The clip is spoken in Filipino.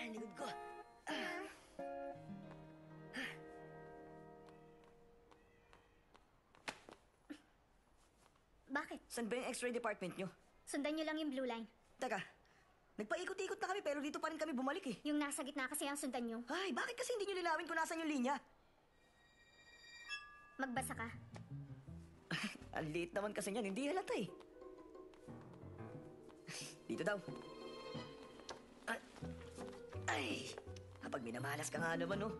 Ay, likod ko. Bakit? Saan ba yung x-ray department nyo? Sundan nyo lang yung blue line. Teka, nagpaikot-ikot na kami pero dito pa rin kami bumalik eh. Yung nasa gitna kasi ang sundan nyo. Ay, bakit kasi hindi nyo linawin kung nasan yung linya? Magbasa ka. Ang liit naman kasi niyan, hindi halata eh. Dito daw. Ay, kapag minamalas ka nga naman, oh.